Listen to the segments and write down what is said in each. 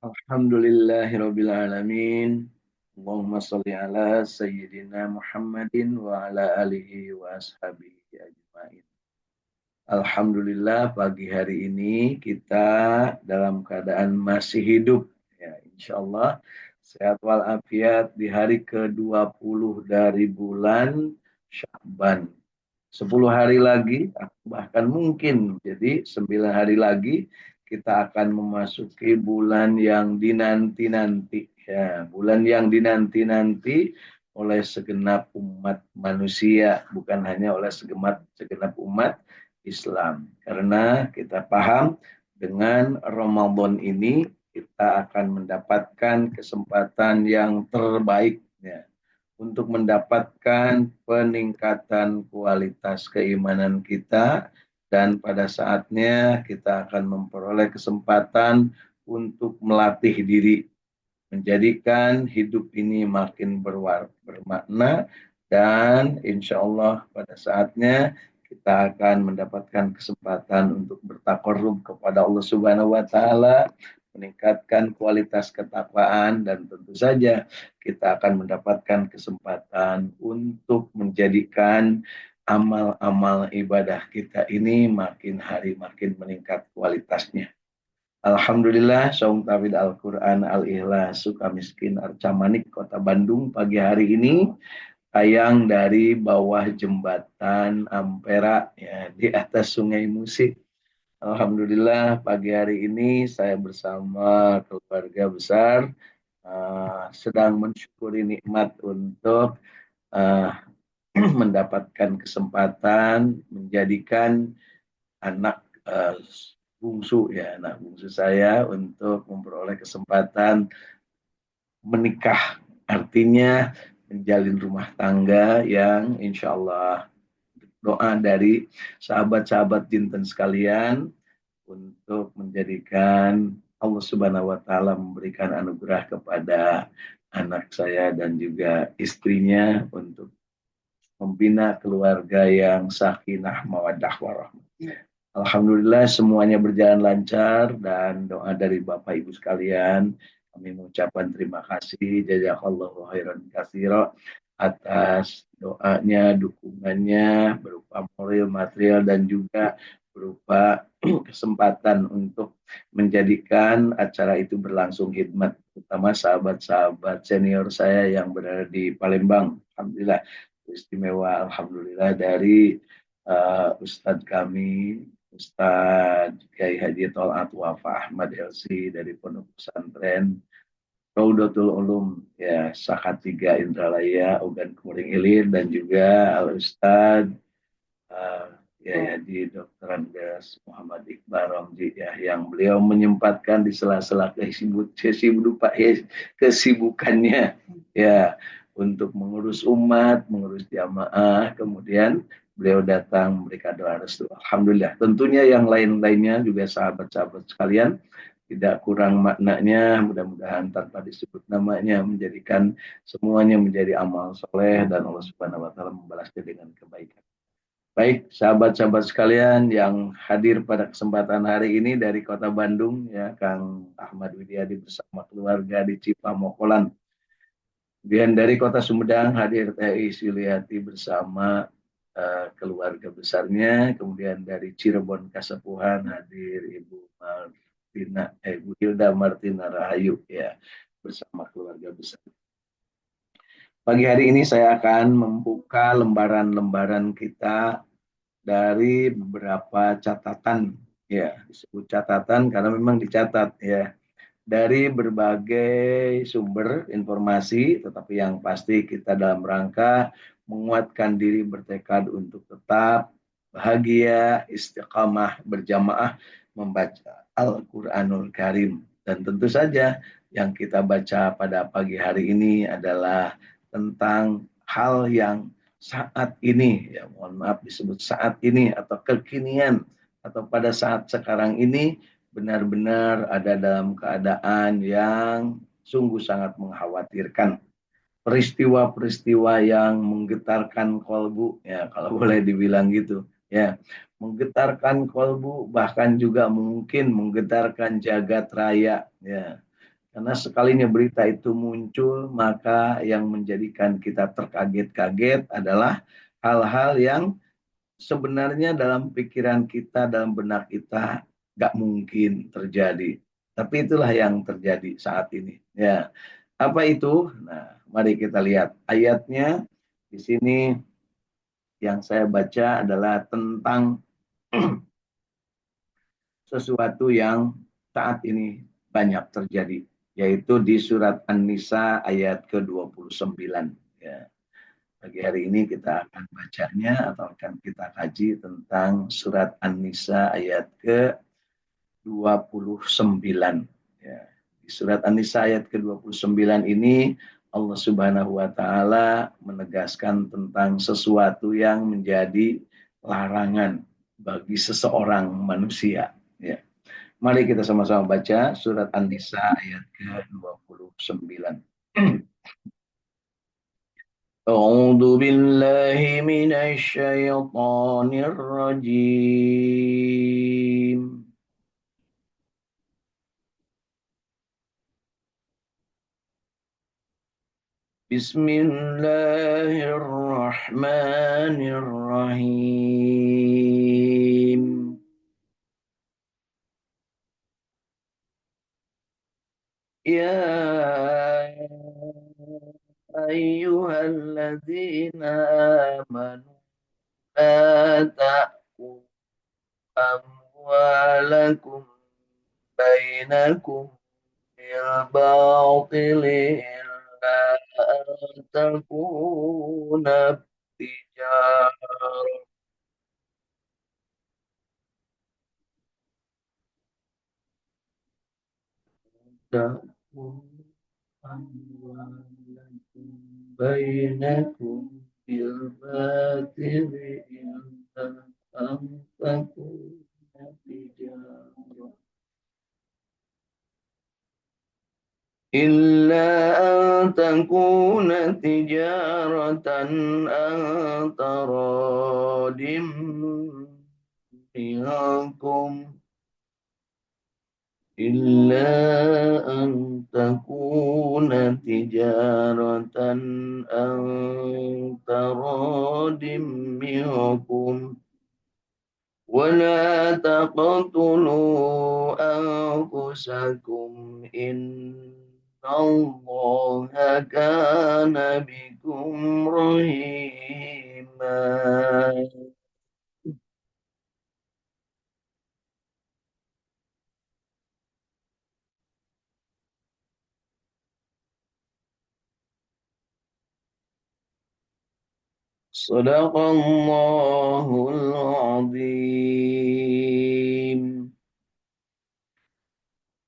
Alhamdulillahirabbil alamin. Allahumma shalli ala sayyidina Muhammadin wa ala alihi wa ashabihi ajmain. Alhamdulillah pagi hari ini kita dalam keadaan masih hidup. Ya, insya Allah sehat walafiat di hari ke-20 dari bulan Sya'ban. 10 hari lagi, bahkan mungkin jadi 9 hari lagi kita akan memasuki bulan yang dinanti-nanti. Ya, bulan yang dinanti-nanti oleh segenap umat manusia, bukan hanya oleh segenap umat Islam. Karena kita paham dengan Ramadan ini kita akan mendapatkan kesempatan yang terbaik, ya, untuk mendapatkan peningkatan kualitas keimanan kita, dan pada saatnya kita akan memperoleh kesempatan untuk melatih diri, menjadikan hidup ini makin bermakna, dan insya Allah pada saatnya kita akan mendapatkan kesempatan untuk bertakarrub kepada Allah Subhanahu wa Ta'ala, meningkatkan kualitas ketakwaan, dan tentu saja kita akan mendapatkan kesempatan untuk menjadikan amal-amal ibadah kita ini makin hari makin meningkat kualitasnya. Alhamdulillah, Saum Tafid Al-Quran Al-Ikhlas Sukamiskin Arca Manik, Kota Bandung, pagi hari ini tayang dari bawah jembatan Ampera, ya, di atas Sungai Musi. Alhamdulillah pagi hari ini saya bersama keluarga besar sedang mensyukuri nikmat untuk uh, mendapatkan kesempatan menjadikan anak bungsu, ya, anak bungsu saya untuk memperoleh kesempatan menikah, artinya menjalin rumah tangga yang insya Allah doa dari sahabat-sahabat jinten sekalian untuk menjadikan Allah Subhanahu wa Ta'ala memberikan anugerah kepada anak saya dan juga istrinya untuk membina keluarga yang sakinah mawaddah warahmah. Alhamdulillah semuanya berjalan lancar, dan doa dari Bapak Ibu sekalian kami mengucapkan terima kasih jazakallahu khairan katsira atas doanya, dukungannya berupa moral, material, dan juga berupa kesempatan untuk menjadikan acara itu berlangsung khidmat, terutama sahabat-sahabat senior saya yang berada di Palembang. Alhamdulillah istimewa, alhamdulillah dari Ustadz kami, Ustadz Kiai Haji Tol'at Wafa Ahmad LC dari Pondok Pesantren Raudatul Ulum, ya, Sakatiga Indralaya Ugan Kemuring Ilir, dan juga Al Ustadz ya di Dr. Andes Muhammad Iqbal Ramji, ya, yang beliau menyempatkan di sela-sela kesibukannya, ya, untuk mengurus umat, mengurus jamaah, kemudian beliau datang memberikan doa restu. Alhamdulillah. Tentunya yang lain-lainnya juga sahabat-sahabat sekalian, tidak kurang maknanya, mudah-mudahan tanpa disebut namanya menjadikan semuanya menjadi amal soleh dan Allah Subhanahu wa Ta'ala membalasnya dengan kebaikan. Baik, sahabat-sahabat sekalian yang hadir pada kesempatan hari ini dari Kota Bandung, ya, Kang Ahmad Widyadi bersama keluarga di Cipamokolan. Kemudian dari Kota Sumedang hadir Teh Suliati bersama keluarga besarnya. Kemudian dari Cirebon Kasepuhan hadir Ibu Ibu Hilda Martina Rahayu, ya, bersama keluarga besar. Pagi hari ini saya akan membuka lembaran-lembaran kita dari beberapa catatan, ya, disebut catatan karena memang dicatat, ya, dari berbagai sumber informasi, tetapi yang pasti kita dalam rangka menguatkan diri bertekad untuk tetap bahagia, istiqamah, berjamaah membaca Al-Quranul Karim. Dan tentu saja yang kita baca pada pagi hari ini adalah tentang hal yang saat ini, ya, mohon maaf disebut saat ini atau kekinian, atau pada saat sekarang ini benar-benar ada dalam keadaan yang sungguh sangat mengkhawatirkan. Peristiwa-peristiwa yang menggetarkan kolbu, ya, kalau boleh dibilang gitu, ya, menggetarkan kolbu, bahkan juga mungkin menggetarkan jagat raya, ya, Karena sekalinya berita itu muncul, maka yang menjadikan kita terkaget-kaget adalah hal-hal yang sebenarnya dalam pikiran kita, dalam benak kita, nggak mungkin terjadi. Tapi itulah yang terjadi saat ini. Ya, apa itu? Nah, mari kita lihat ayatnya. Di sini yang saya baca adalah tentang sesuatu yang saat ini banyak terjadi, yaitu di surat An-Nisa ayat ke-29. Ya. Pagi hari ini kita akan bacanya atau akan kita kaji tentang surat An-Nisa ayat ke-29. Ya. Di surat An-Nisa ayat ke-29 ini Allah Subhanahu wa taala menegaskan tentang sesuatu yang menjadi larangan bagi seseorang manusia. Ya. Mari kita sama-sama baca surat An-Nisa ayat ke-29. أعوذ بالله من الشيطان الرجيم بسم الله الرحمن الرحيم يا أيها الذين آمنوا لا تأكلوا أموالكم بينكم بالباطل إلا أن تكون تجارة أموالكم بينكم بالباطل إلا أن تكون تجارة إلا أن تكون تجارة عن تراض منكم إلا أن تكون تجارة عن تراض منكم ولا تقتلوا أنفسكم إن الله كان بكم رحيما صدق الله العظيم.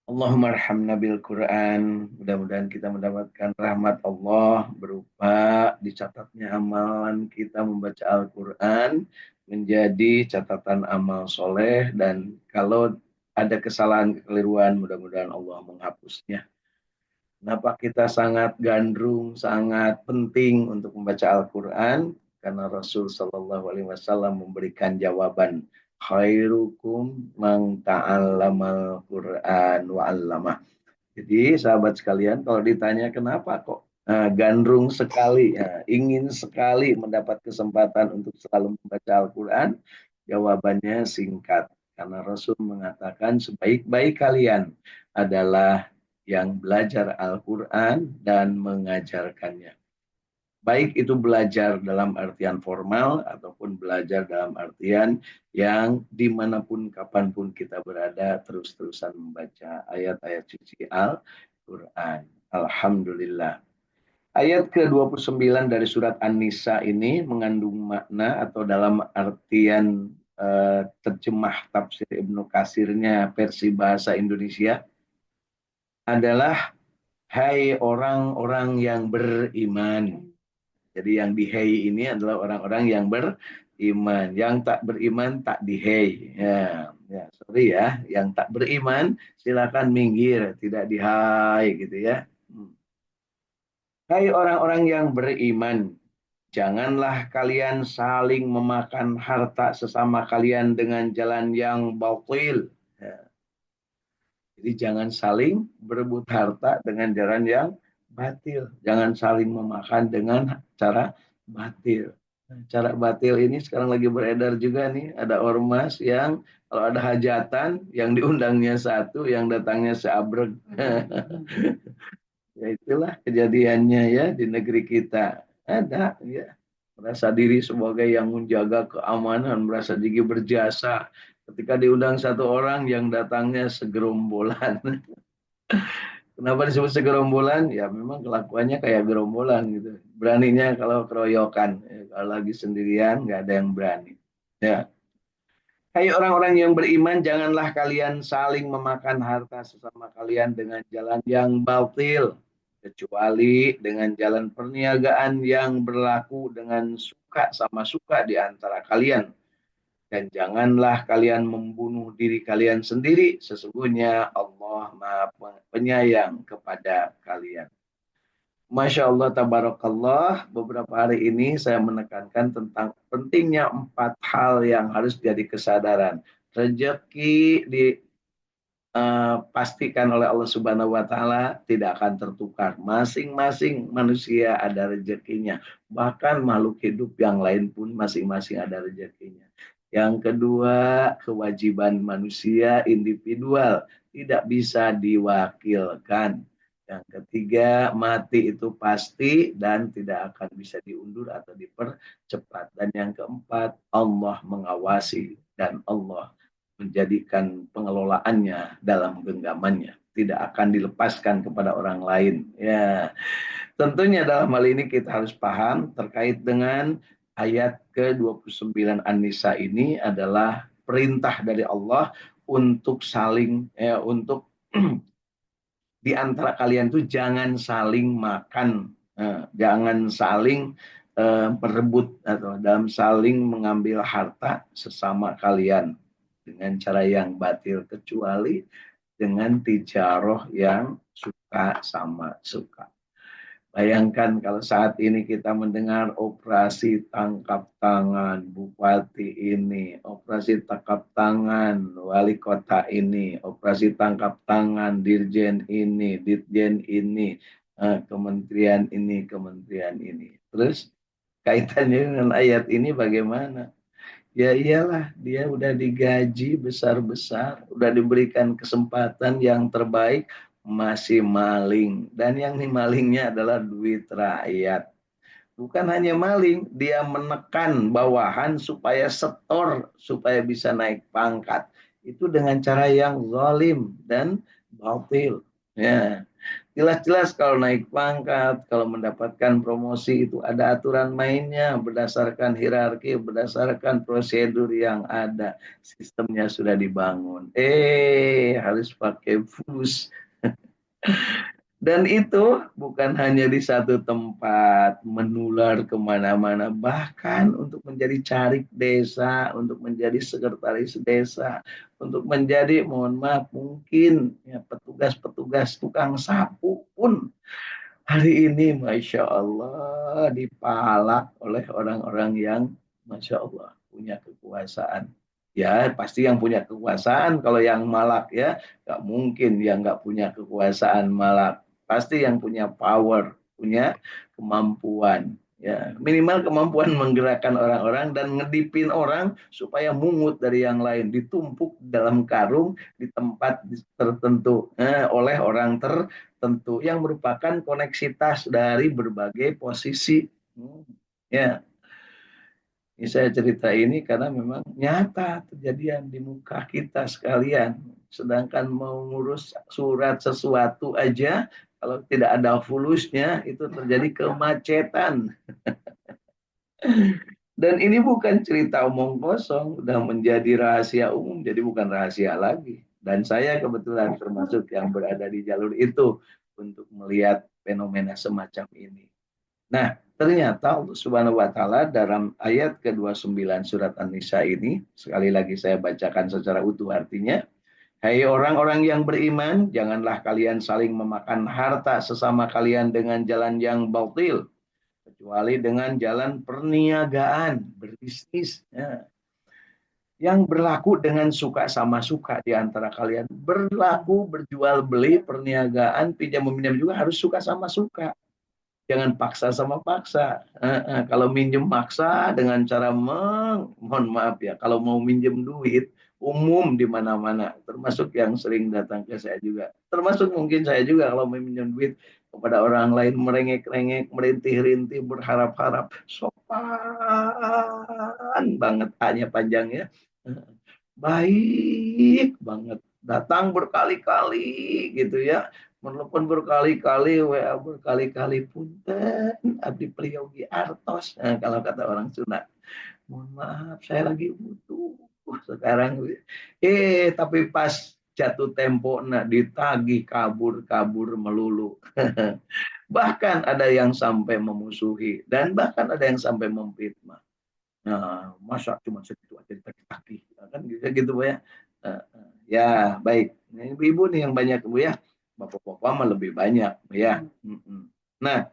Allahumma arhamna bil Quran. Mudah-mudahan kita mendapatkan rahmat Allah berupa dicatatnya amalan kita membaca Al-Quran menjadi catatan amal soleh, dan kalau ada kesalahan kekeliruan mudah-mudahan Allah menghapusnya. Kenapa kita sangat gandrung, sangat penting untuk membaca Al-Quran? Karena Rasul Shallallahu Alaihi Wasallam memberikan jawaban, khairukum man ta'allamal Quran wa 'allamah. Jadi sahabat sekalian, kalau ditanya kenapa kok gandrung sekali, ingin sekali mendapat kesempatan untuk selalu membaca Al-Quran, jawabannya singkat. Karena Rasul mengatakan sebaik-baik kalian adalah yang belajar Al-Quran dan mengajarkannya. Baik itu belajar dalam artian formal ataupun belajar dalam artian yang dimanapun kapanpun kita berada terus-terusan membaca ayat-ayat suci Al-Quran. Alhamdulillah. Ayat ke-29 dari surat An-Nisa ini mengandung makna atau dalam artian terjemah tafsir Ibnu Katsirnya versi bahasa Indonesia adalah hai orang-orang yang beriman. Jadi yang dihei ini adalah orang-orang yang beriman. Yang tak beriman tak dihei. Ya, sorry ya. Yang tak beriman silakan minggir, tidak dihai gitu ya. Hai orang-orang yang beriman, janganlah kalian saling memakan harta sesama kalian dengan jalan yang batil. Ya. Jadi jangan saling berebut harta dengan jalan yang batil. Jangan saling memakan dengan cara batil. Cara batil ini sekarang lagi beredar juga nih. Ada ormas yang kalau ada hajatan, yang diundangnya satu, yang datangnya seabrek. Ya itulah kejadiannya ya di negeri kita. Ada ya. Merasa diri sebagai yang menjaga keamanan, merasa diri berjasa. Ketika diundang satu orang yang datangnya segerombolan. Kenapa disebut segerombolan? Ya memang kelakuannya kayak gerombolan gitu. Beraninya kalau keroyokan. Ya, kalau lagi sendirian nggak ada yang berani. Ya. Hai orang-orang yang beriman, janganlah kalian saling memakan harta sesama kalian dengan jalan yang batil, kecuali dengan jalan perniagaan yang berlaku dengan suka sama suka di antara kalian. Dan janganlah kalian membunuh diri kalian sendiri, sesungguhnya Allah Maha Penyayang kepada kalian. Masya Allah, tabarakallah, beberapa hari ini saya menekankan tentang pentingnya 4 hal yang harus jadi kesadaran. Rezeki dipastikan oleh Allah Subhanahu wa Ta'ala tidak akan tertukar. Masing-masing manusia ada rezekinya. Bahkan makhluk hidup yang lain pun masing-masing ada rezekinya. Yang kedua, kewajiban manusia individual tidak bisa diwakilkan. Yang ketiga, mati itu pasti dan tidak akan bisa diundur atau dipercepat. Dan yang keempat, Allah mengawasi dan Allah menjadikan pengelolaannya dalam genggamannya. Tidak akan dilepaskan kepada orang lain. Ya, tentunya dalam hal ini kita harus paham terkait dengan ayat ke-29 An-Nisa ini adalah perintah dari Allah untuk saling untuk di antara kalian tuh jangan saling makan, jangan saling berebut atau dalam saling mengambil harta sesama kalian dengan cara yang batil kecuali dengan tijaroh yang suka sama suka. Bayangkan kalau saat ini kita mendengar operasi tangkap tangan bupati ini, operasi tangkap tangan wali kota ini, operasi tangkap tangan dirjen ini, ditjen ini, kementerian ini, kementerian ini. Terus kaitannya dengan ayat ini bagaimana? Ya iyalah, dia udah digaji besar-besar, udah diberikan kesempatan yang terbaik, masih maling. Dan yang malingnya adalah duit rakyat. Bukan hanya maling, dia menekan bawahan supaya setor, supaya bisa naik pangkat. Itu dengan cara yang zalim dan batil. Ya, jelas-jelas kalau naik pangkat, kalau mendapatkan promosi itu ada aturan mainnya berdasarkan hierarki, berdasarkan prosedur yang ada. Sistemnya sudah dibangun. Harus pakai fus. Dan itu bukan hanya di satu tempat, menular kemana-mana. Bahkan untuk menjadi carik desa, untuk menjadi sekretaris desa, untuk menjadi, mohon maaf, mungkin ya, petugas-petugas tukang sapu pun hari ini, Masya Allah, dipalak oleh orang-orang yang, Masya Allah, punya kekuasaan. Ya, pasti yang punya kekuasaan. Kalau yang malak ya, nggak mungkin yang nggak punya kekuasaan malak. Pasti yang punya power, punya kemampuan. Ya, minimal kemampuan menggerakkan orang-orang dan ngedipin orang supaya mungut dari yang lain, ditumpuk dalam karung di tempat tertentu oleh orang tertentu yang merupakan koneksitas dari berbagai posisi. Ya, ini saya cerita ini karena memang nyata kejadian di muka kita sekalian. Sedangkan mau ngurus surat sesuatu aja, kalau tidak ada fulusnya, itu terjadi kemacetan. Dan ini bukan cerita omong kosong, udah menjadi rahasia umum, jadi bukan rahasia lagi. Dan saya kebetulan termasuk yang berada di jalur itu untuk melihat fenomena semacam ini. Nah, ternyata Allah Subhanahu wa taala dalam ayat ke-29 surat An-Nisa ini, sekali lagi saya bacakan secara utuh artinya, hai orang-orang yang beriman, janganlah kalian saling memakan harta sesama kalian dengan jalan yang batil, kecuali dengan jalan perniagaan, berbisnis. Ya. yang berlaku dengan suka sama suka di antara kalian. Berlaku, berjual beli, perniagaan, pinjam meminjam juga harus suka sama suka. Jangan paksa sama paksa. Kalau minjem maksa dengan cara mohon maaf ya, kalau mau minjem duit umum di mana-mana, termasuk yang sering datang ke saya juga. Termasuk mungkin saya juga kalau mau minjem duit kepada orang lain merengek-rengek, merintih-rintih, berharap-harap, sopan banget hanya panjang ya. Baik banget. Datang berkali-kali gitu ya, menelpon berkali-kali, WA berkali-kali, punten abdi priyogi artos. Nah, kalau kata orang Sunda, mohon maaf saya lagi butuh sekarang. Tapi pas jatuh tempo nak ditagih kabur-kabur melulu. Bahkan ada yang sampai memusuhi dan bahkan ada yang sampai memfitnah. Nah, masa cuma segitu aja ditagih-tagih, kan gitu, gitu Bu ya. Ya, baik. Ini ibu-ibu nih yang banyak Bu ya. Bapak-bapak mah lebih banyak Bu ya. Nah,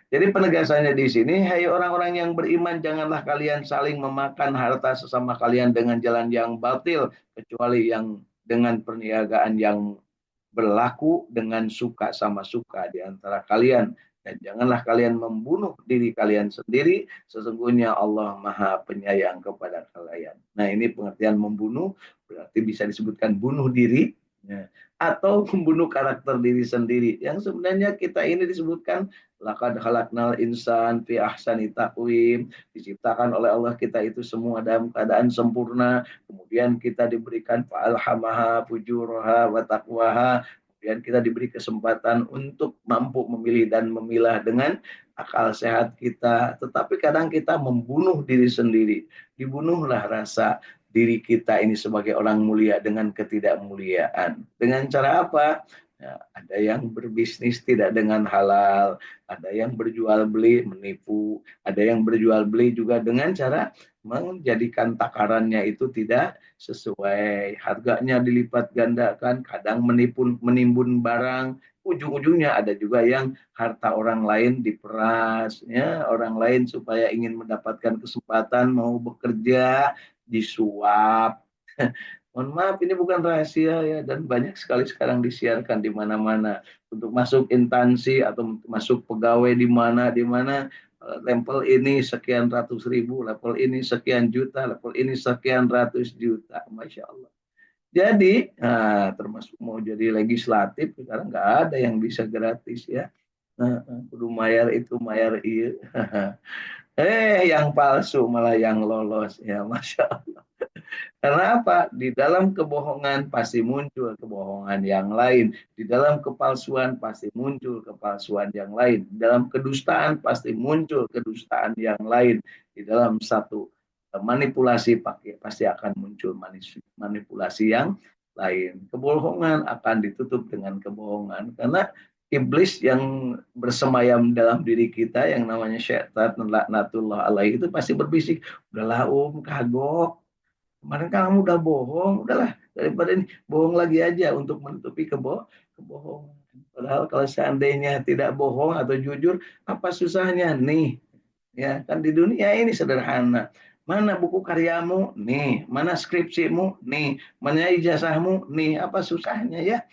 jadi penegasannya di sini, hai orang-orang yang beriman, janganlah kalian saling memakan harta sesama kalian dengan jalan yang batil, kecuali yang dengan perniagaan yang berlaku dengan suka sama suka di antara kalian. Dan janganlah kalian membunuh diri kalian sendiri, sesungguhnya Allah Maha Penyayang kepada kalian. Nah, ini pengertian membunuh, berarti bisa disebutkan bunuh diri, ya, atau membunuh karakter diri sendiri. Yang sebenarnya kita ini disebutkan laqad khalaqnal insan fi ahsani taqwim, diciptakan oleh Allah kita itu semua dalam keadaan sempurna. Kemudian kita diberikan fa'alhamaha fujuraha wa taqwaha. Kemudian kita diberi kesempatan untuk mampu memilih dan memilah dengan akal sehat kita. Tetapi kadang kita membunuh diri sendiri. Dibunuhlah rasa diri kita ini sebagai orang mulia dengan ketidakmuliaan. Dengan cara apa? Ya, ada yang berbisnis tidak dengan halal, ada yang berjual beli menipu, ada yang berjual beli juga dengan cara menjadikan takarannya itu tidak sesuai, harganya dilipat gandakan, kadang menimbun barang, ujung-ujungnya ada juga yang harta orang lain diperas, ya orang lain supaya ingin mendapatkan kesempatan mau bekerja disuap. Mohon maaf, ini bukan rahasia ya, dan banyak sekali sekarang disiarkan di mana-mana untuk masuk instansi atau masuk pegawai di mana level ini sekian ratus ribu, level ini sekian juta, level ini sekian ratus juta, masya Allah. Jadi, termasuk mau jadi legislatif sekarang nggak ada yang bisa gratis ya. Kudu mayar itu mayar iya. Yang palsu malah yang lolos ya, masya Allah. Karena apa? Di dalam kebohongan pasti muncul kebohongan yang lain. Di dalam kepalsuan pasti muncul kepalsuan yang lain. Di dalam kedustaan pasti muncul kedustaan yang lain. Di dalam satu manipulasi pasti akan muncul manipulasi yang lain. Kebohongan akan ditutup dengan kebohongan. Karena iblis yang bersemayam dalam diri kita yang namanya syaitan laknatullah alaihi itu pasti berbisik, udahlah kagok. Kemarin kan kamu udah bohong, udahlah daripada ini bohong lagi aja untuk menutupi kebohongan. Padahal kalau seandainya tidak bohong atau jujur, apa susahnya nih? Ya kan di dunia ini sederhana. Mana buku karyamu? Nih. Mana skripsimu? Nih. Mana ijazahmu? Nih. Apa susahnya ya?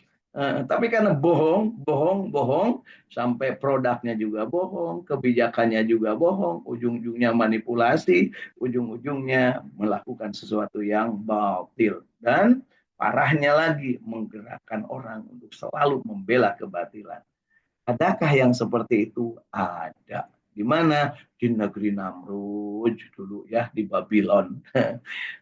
Tapi karena bohong, bohong, bohong, sampai produknya juga bohong, kebijakannya juga bohong, ujung-ujungnya manipulasi, ujung-ujungnya melakukan sesuatu yang batil. Dan parahnya lagi, menggerakkan orang untuk selalu membela kebatilan. Adakah yang seperti itu? Ada. Di mana? Di negeri Namrud dulu ya, di Babylon.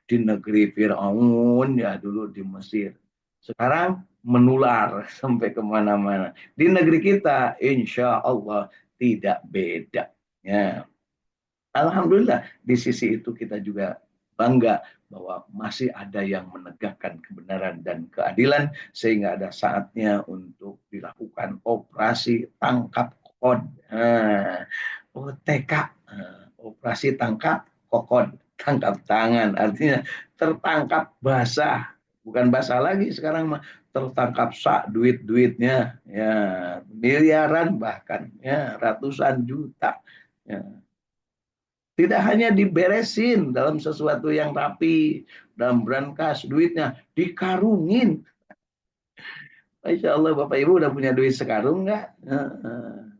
Di negeri Fir'aun ya dulu di Mesir. Sekarang menular sampai kemana-mana. Di negeri kita, insya Allah tidak beda. Ya. Alhamdulillah di sisi itu kita juga bangga bahwa masih ada yang menegakkan kebenaran dan keadilan sehingga ada saatnya untuk dilakukan operasi tangkap kokon. OTK, operasi tangkap kokon, tangkap tangan, artinya tertangkap basah, bukan basah lagi sekarang mah, tertangkap sak duit-duitnya ya, miliaran bahkan ya, ratusan juta ya. Tidak hanya diberesin dalam sesuatu yang rapi, dalam brankas, duitnya dikarungin. Masya Allah, Bapak Ibu udah punya duit sekarung nggak?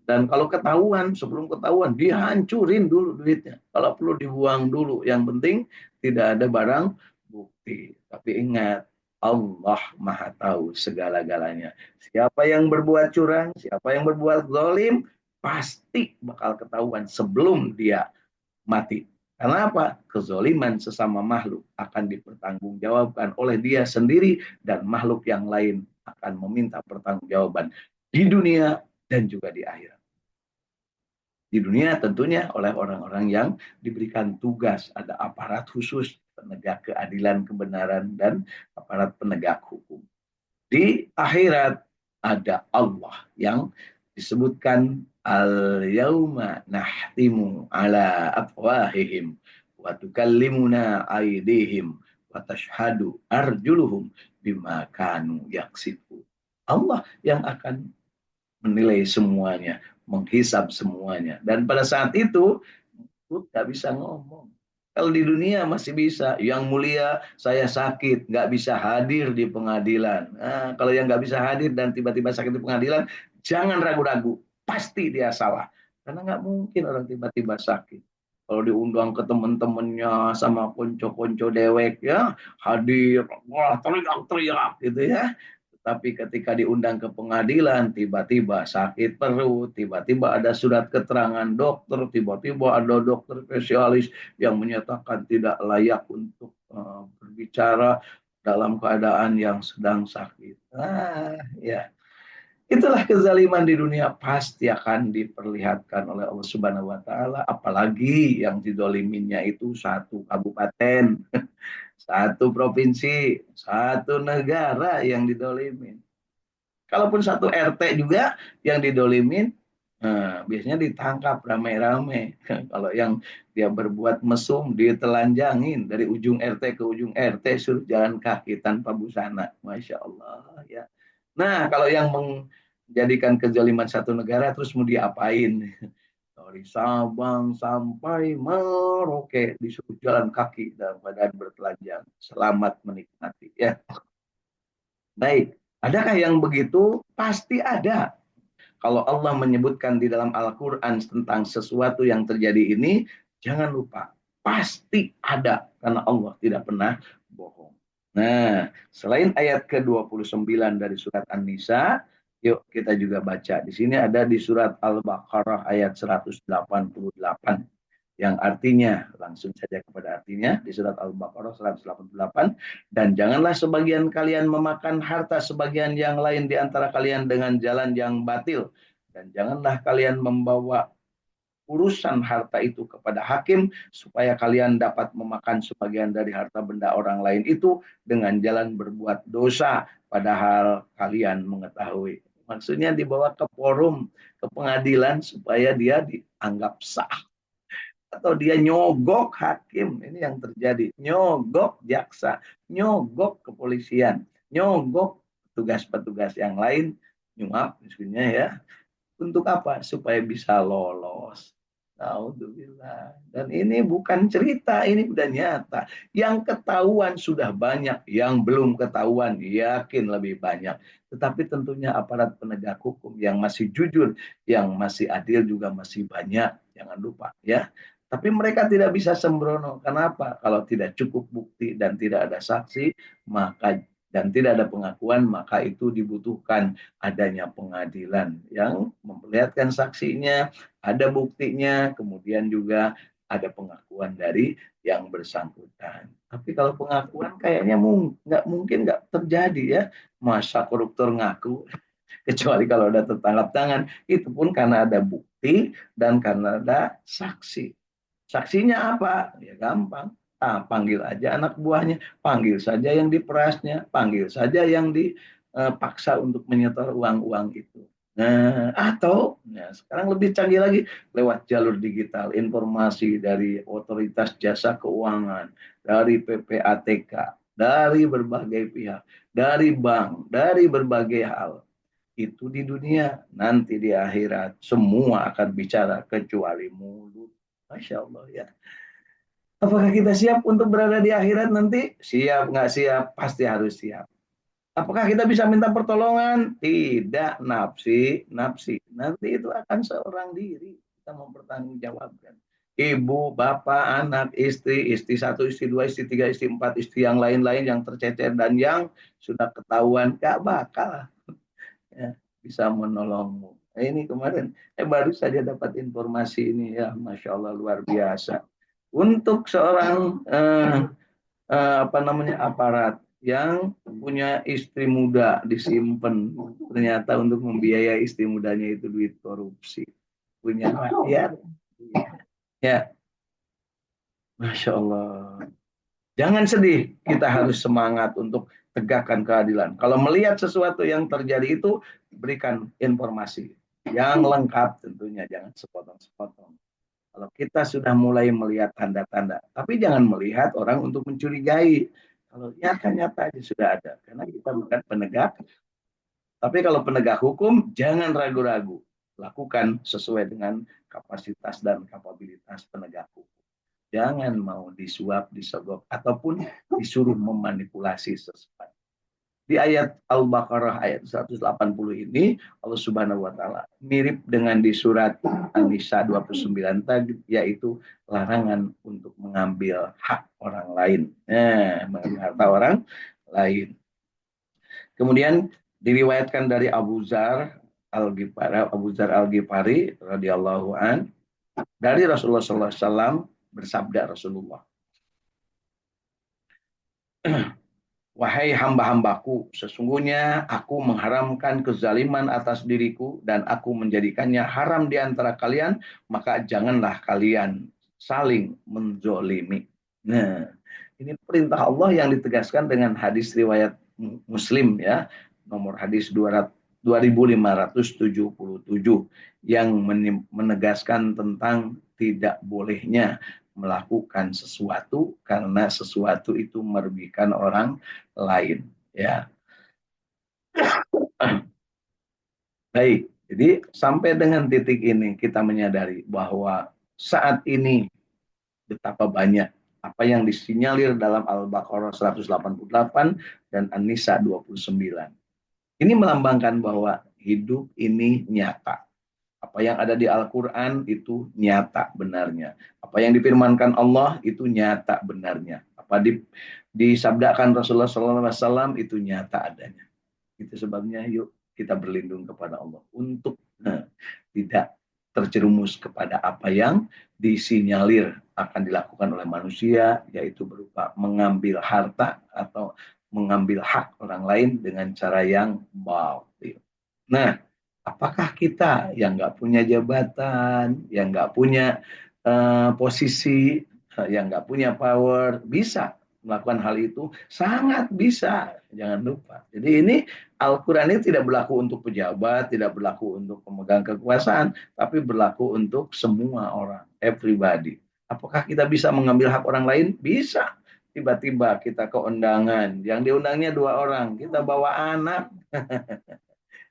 Dan kalau ketahuan, sebelum ketahuan, dihancurin dulu duitnya. Kalau perlu dibuang dulu. Yang penting tidak ada barang bukti. Tapi ingat, Allah Maha Tahu segala-galanya. Siapa yang berbuat curang, siapa yang berbuat zalim, pasti bakal ketahuan sebelum dia mati. Karena apa? Kezoliman sesama makhluk akan dipertanggungjawabkan oleh dia sendiri dan makhluk yang lain akan meminta pertanggungjawaban di dunia dan juga di akhirat. Di dunia tentunya oleh orang-orang yang diberikan tugas, ada aparat khusus penegak keadilan, kebenaran, dan aparat penegak hukum. Di akhirat ada Allah yang disebutkan al-yauma nahtimu ala afwahihim wa tukallimuna aydihim wa tashhadu arjuluhum bima kanu yaksibu. Allah yang akan menilai semuanya, menghisab semuanya. Dan pada saat itu nggak bisa ngomong. Kalau di dunia masih bisa, yang mulia saya sakit, nggak bisa hadir di pengadilan. Nah, kalau yang nggak bisa hadir dan tiba-tiba sakit di pengadilan, jangan ragu-ragu, pasti dia salah. Karena nggak mungkin orang tiba-tiba sakit. Kalau diundang ke teman-temannya sama konco-konco dewek ya, hadir, wah teriak-teriak gitu ya. Tapi ketika diundang ke pengadilan, tiba-tiba sakit perut, tiba-tiba ada surat keterangan dokter, tiba-tiba ada dokter spesialis yang menyatakan tidak layak untuk berbicara dalam keadaan yang sedang sakit. Ya, itulah kezaliman di dunia pasti akan diperlihatkan oleh Allah Subhanahu Wa Taala. Apalagi yang didoliminnya itu satu kabupaten, satu provinsi, satu negara yang didolimin. Kalaupun satu RT juga yang didolimin, biasanya ditangkap rame-rame. Kalau yang dia berbuat mesum, ditelanjangin dari ujung RT ke ujung RT, suruh jalan kaki tanpa busana. Masya Allah. Ya. Nah, kalau yang menjadikan kezaliman satu negara, terus mau diapain? Dari Sabang sampai Merauke, disuruh jalan kaki dalam keadaan bertelanjang. Selamat menikmati. Ya. Baik, adakah yang begitu? Pasti ada. Kalau Allah menyebutkan di dalam Al-Quran tentang sesuatu yang terjadi ini, jangan lupa, pasti ada. Karena Allah tidak pernah bohong. Nah, selain ayat ke-29 dari surat An-Nisa, yuk kita juga baca. Di sini ada di surat Al-Baqarah ayat 188 yang artinya, langsung saja kepada artinya, di surat Al-Baqarah 188, dan janganlah sebagian kalian memakan harta sebagian yang lain di antara kalian dengan jalan yang batil, dan janganlah kalian membawa urusan harta itu kepada hakim supaya kalian dapat memakan sebagian dari harta benda orang lain itu dengan jalan berbuat dosa padahal kalian mengetahui. Maksudnya dibawa ke forum, ke pengadilan supaya dia dianggap sah, atau dia nyogok hakim. Ini yang terjadi, nyogok jaksa, nyogok kepolisian, nyogok petugas-petugas yang lain, nyuap misalnya ya. Untuk apa? Supaya bisa lolos. Alhamdulillah. Dan ini bukan cerita, ini udah nyata. Yang ketahuan sudah banyak, yang belum ketahuan yakin lebih banyak. Tetapi tentunya aparat penegak hukum yang masih jujur, yang masih adil juga masih banyak. Jangan lupa ya. Tapi mereka tidak bisa sembrono. Kenapa? Kalau tidak cukup bukti dan tidak ada saksi, maka dan tidak ada pengakuan, maka itu dibutuhkan adanya pengadilan yang memperlihatkan saksinya, ada buktinya, kemudian juga ada pengakuan dari yang bersangkutan. Tapi kalau pengakuan kayaknya nggak mungkin nggak terjadi ya. Masa koruptor ngaku, kecuali kalau ada tertangkap tangan, itu pun karena ada bukti dan karena ada saksi. Saksinya apa? Ya gampang. Panggil aja anak buahnya, panggil saja yang diperasnya, panggil saja yang dipaksa untuk menyetor uang-uang itu. Nah, atau sekarang lebih canggih lagi lewat jalur digital, informasi dari otoritas jasa keuangan, dari PPATK, dari berbagai pihak, dari bank, dari berbagai hal. Itu di dunia, nanti di akhirat semua akan bicara kecuali mulut. Masya Allah ya. Apakah kita siap untuk berada di akhirat nanti? Siap nggak siap? Pasti harus siap. Apakah kita bisa minta pertolongan? Tidak, nafsi, nafsi. Nanti itu akan seorang diri kita mempertanggungjawabkan. Ibu, bapak, anak, istri satu, istri dua, istri tiga, istri empat, istri yang lain-lain yang tercecer dan yang sudah ketahuan gak bakal ya, bisa menolongmu. Ini kemarin baru saja dapat informasi ini ya, masya Allah luar biasa. Untuk seorang apa namanya aparat yang punya istri muda disimpan, ternyata untuk membiayai istri mudanya itu duit korupsi, punya rakyat ya, masya Allah. Jangan sedih, kita harus semangat untuk tegakkan keadilan. Kalau melihat sesuatu yang terjadi itu, berikan informasi yang lengkap tentunya, jangan sepotong-sepotong. Kalau kita sudah mulai melihat tanda-tanda, tapi jangan melihat orang untuk mencurigai. Kalau nyata-nyata aja sudah ada, karena kita bukan penegak. Tapi kalau penegak hukum, jangan ragu-ragu. Lakukan sesuai dengan kapasitas dan kapabilitas penegak hukum. Jangan mau disuap, disogok, ataupun disuruh memanipulasi sesuatu. Di ayat Al-Baqarah ayat 180 ini, Allah Subhanahu wa taala mirip dengan di surat An-Nisa 29 tadi, yaitu larangan untuk mengambil hak orang lain. Mengambil harta orang lain. Kemudian diriwayatkan dari Abu Zar Al-Ghifari radhiyallahu an, dari Rasulullah sallallahu alaihi wasallam, bersabda Rasulullah, wahai hamba-hambaku, sesungguhnya aku mengharamkan kezaliman atas diriku dan aku menjadikannya haram di antara kalian, maka janganlah kalian saling menzolimi. Nah, ini perintah Allah yang ditegaskan dengan hadis riwayat Muslim ya, nomor hadis 2577 yang menegaskan tentang tidak bolehnya melakukan sesuatu karena sesuatu itu merugikan orang lain ya. Baik, jadi sampai dengan titik ini kita menyadari bahwa saat ini betapa banyak apa yang disinyalir dalam Al-Baqarah 188 dan An-Nisa 29. Ini melambangkan bahwa hidup ini nyata. Apa yang ada di Al-Quran itu nyata benarnya. Apa yang difirmankan Allah itu nyata benarnya. Apa disabdakan Rasulullah SAW itu nyata adanya. Itu sebabnya yuk kita berlindung kepada Allah untuk tidak terjerumus kepada apa yang disinyalir akan dilakukan oleh manusia, yaitu berupa mengambil harta atau mengambil hak orang lain dengan cara yang batil. Nah, apakah kita yang nggak punya jabatan, yang nggak punya posisi, yang nggak punya power, bisa melakukan hal itu? Sangat bisa, jangan lupa. Jadi ini Al-Quran ini tidak berlaku untuk pejabat, tidak berlaku untuk pemegang kekuasaan, tapi berlaku untuk semua orang, everybody. Apakah kita bisa mengambil hak orang lain? Bisa. Tiba-tiba kita ke undangan, yang diundangnya 2 orang, kita bawa anak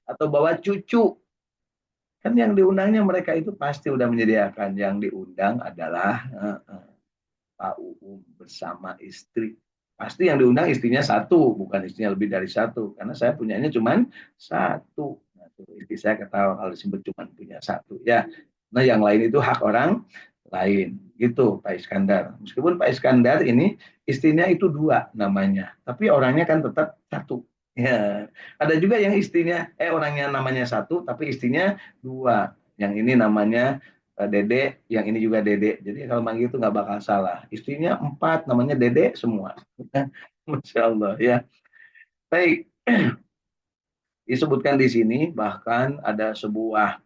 atau bawa cucu. Kan yang diundangnya mereka itu pasti udah menyediakan. Yang diundang adalah Pak Uum bersama istri. Pasti yang diundang istrinya satu, bukan istrinya lebih dari satu. Karena saya punyanya cuma satu. Nah, istri saya ketawa kalau disebut cuma punya satu. Ya, nah yang lain itu hak orang lain. Gitu Pak Iskandar. Meskipun Pak Iskandar ini istrinya itu 2 namanya. Tapi orangnya kan tetap satu. Ya, ada juga yang istrinya, orangnya namanya satu, tapi istrinya 2. Yang ini namanya Dede, yang ini juga Dede. Jadi kalau manggil itu nggak bakal salah. Istrinya 4, namanya Dede semua. Masya Allah ya. Baik, disebutkan di sini bahkan ada sebuah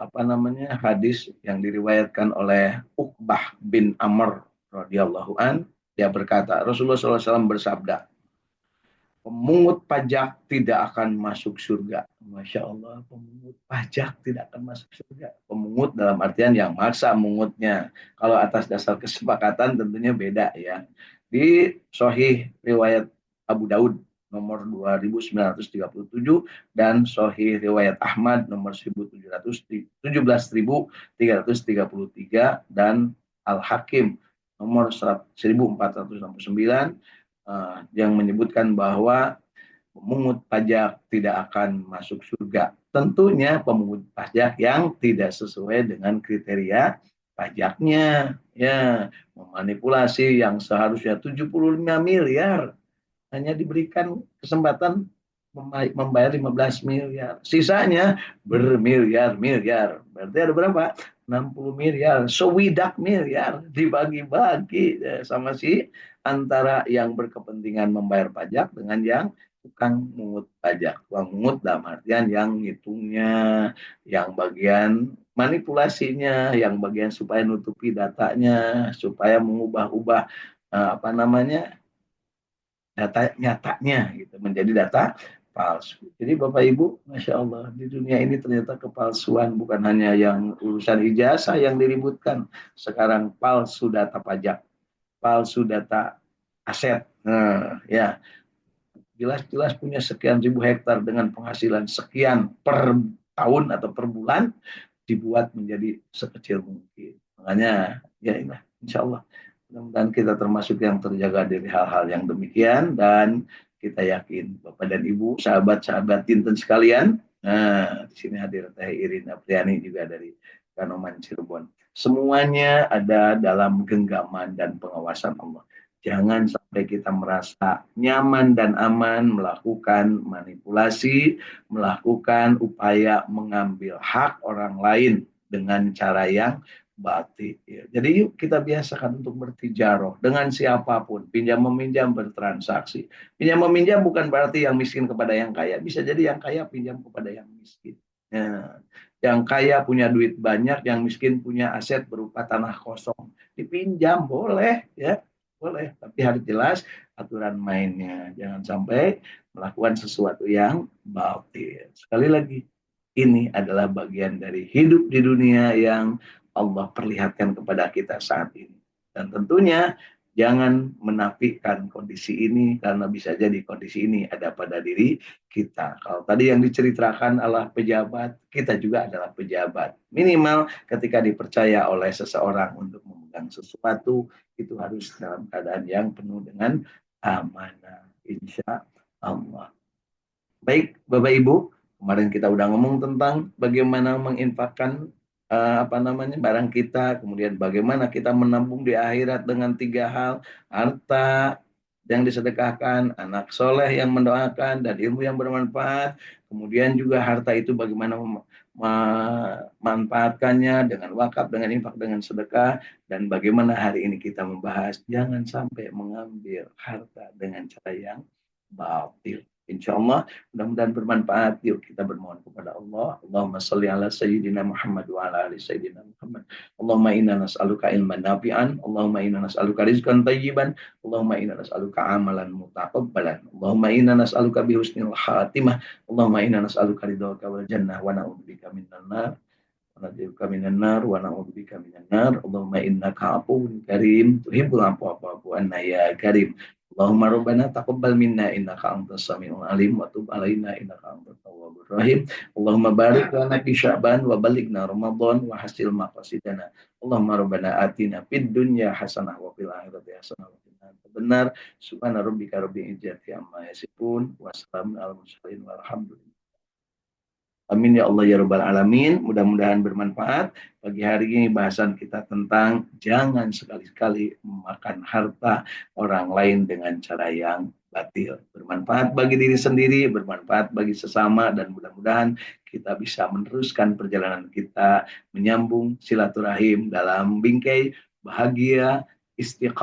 apa namanya hadis yang diriwayatkan oleh Uqbah bin Amr radhiyallahu an. Dia berkata, Rasulullah SAW bersabda, pemungut pajak tidak akan masuk surga. Masya Allah, pemungut pajak tidak akan masuk surga. Pemungut dalam artian yang maksa mengutnya. Kalau atas dasar kesepakatan tentunya beda ya. Di Sahih riwayat Abu Daud nomor 2937 dan Sahih Riwayat Ahmad nomor 17333 dan Al-Hakim nomor 1469 yang menyebutkan bahwa pemungut pajak tidak akan masuk surga. Tentunya pemungut pajak yang tidak sesuai dengan kriteria pajaknya, ya, memanipulasi yang seharusnya 75 miliar hanya diberikan kesempatan membayar 15 miliar. Sisanya bermiliar-miliar. Berarti ada berapa? 60 miliar. Sewidak miliar dibagi-bagi sama si antara yang berkepentingan membayar pajak dengan yang tukang mungut pajak. Tukang mungut dalam artian yang ngitungnya, yang bagian manipulasinya, yang bagian supaya nutupi datanya, supaya mengubah-ubah apa namanya data nyatanya gitu menjadi data palsu. Jadi Bapak Ibu, Masya Allah, di dunia ini ternyata kepalsuan bukan hanya yang urusan ijazah yang diributkan. Sekarang palsu data pajak, palsu data aset. Nah, ya, jelas-jelas punya sekian ribu hektar dengan penghasilan sekian per tahun atau per bulan dibuat menjadi sekecil mungkin. Makanya ya ini insya Allah mudah-mudahan kita termasuk yang terjaga dari hal-hal yang demikian dan kita yakin Bapak dan Ibu, sahabat-sahabat Tinten sekalian, nah di sini hadir Teh Irin Apriani juga dari Kanoman Cirebon. Semuanya ada dalam genggaman dan pengawasan Allah. Jangan sampai kita merasa nyaman dan aman melakukan manipulasi, melakukan upaya mengambil hak orang lain dengan cara yang batil. Jadi yuk kita biasakan untuk bertijaroh dengan siapapun, pinjam meminjam bertransaksi. Pinjam meminjam bukan berarti yang miskin kepada yang kaya, bisa jadi yang kaya pinjam kepada yang miskin. Ya. Yang kaya punya duit banyak, yang miskin punya aset berupa tanah kosong, dipinjam boleh ya. Boleh, tapi harus jelas aturan mainnya. Jangan sampai melakukan sesuatu yang batil. Sekali lagi, ini adalah bagian dari hidup di dunia yang Allah perlihatkan kepada kita saat ini. Dan tentunya jangan menafikan kondisi ini karena bisa jadi kondisi ini ada pada diri kita. Kalau tadi yang diceritakan adalah pejabat, kita juga adalah pejabat. Minimal ketika dipercaya oleh seseorang untuk memegang sesuatu, itu harus dalam keadaan yang penuh dengan amanah. Insya Allah. Baik, Bapak Ibu, kemarin kita udah ngomong tentang bagaimana menginfakkan barang kita, kemudian bagaimana kita menabung di akhirat dengan 3 hal, harta yang disedekahkan, anak soleh yang mendoakan, dan ilmu yang bermanfaat. Kemudian juga harta itu bagaimana memanfaatkannya dengan wakaf, dengan infak, dengan sedekah, dan bagaimana hari ini kita membahas jangan sampai mengambil harta dengan cara yang batil. Insya Allah mudah-mudahan bermanfaat. Yuk kita bermohon kepada Allah. Allahumma salli ala sayyidina Muhammad wa ala ali sayyidina Muhammad. Allahumma inna nas'aluka ilman nafi'an. Allahumma inna nas'aluka rizqan tayyiban. Allahumma inna nas'aluka amalan mutaqabbalan. Allahumma inna nas'aluka bihusnil khatimah. Allahumma inna nas'aluka ridhaka wal jannah wa na'udzubika minan nar. Wa minan nar wa na'udzubika minan nar. Allahumma innaka afuwwun karim tuhibbul afwa fa'fu anna ya karim. Allahumma rabbana taqabbal minna innaka antas samiul alim wa tub alaina innaka antat tawwabur rahim. Allahumma barik lana fi sya'ban wa balighna ramadan wa hasil maqasidana. Allahumma rabbana atina fid dunya hasanah wa fil akhirati hasanah wa qina adzabannar. Subhana rabbika rabbil izzati amma yasifun wa salamun alal mursalin walhamdulillah. Amin ya Allah ya Rabbal Alamin. Mudah-mudahan bermanfaat. Pagi hari ini bahasan kita tentang jangan sekali-kali memakan harta orang lain dengan cara yang batil. Bermanfaat bagi diri sendiri, bermanfaat bagi sesama, dan mudah-mudahan kita bisa meneruskan perjalanan kita menyambung silaturahim dalam bingkai bahagia istiqamah